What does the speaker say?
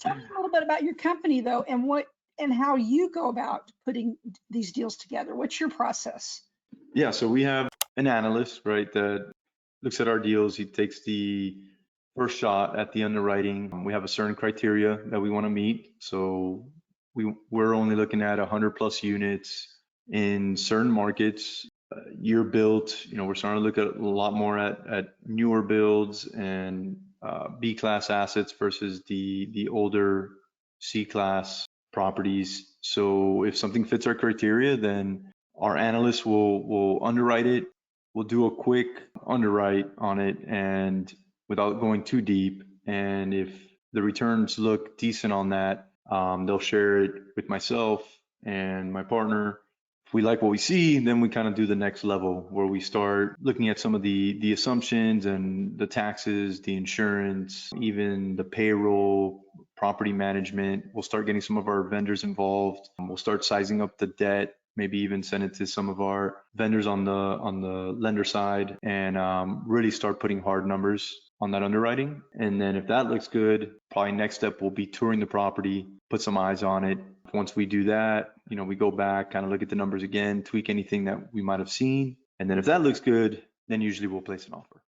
Tell me a little bit about your company though, and what and how you go about putting these deals together. What's your process? Yeah, so we have an analyst, right, that looks at our deals. He takes the first shot at the underwriting. We have a certain criteria that we want to meet. So we're only looking at 100 plus units in certain markets. Year built, we're starting to look at a lot more at newer builds and B class assets versus the older C class properties. So if something fits our criteria, then our analysts will underwrite it. We'll do a quick underwrite on it and without going too deep. And if the returns look decent on that, they'll share it with myself and my partner. If we like what we see, then we kind of do the next level where we start looking at some of the assumptions and the taxes, the insurance, even the payroll, property management. We'll start getting some of our vendors involved. We'll start sizing up the debt, maybe even send it to some of our vendors on the lender side, and really start putting hard numbers on that underwriting. And then if that looks good, probably next step will be touring the property, put some eyes on it. Once we do that, we go back, kind of look at the numbers again, tweak anything that we might have seen. And then if that looks good, then usually we'll place an offer.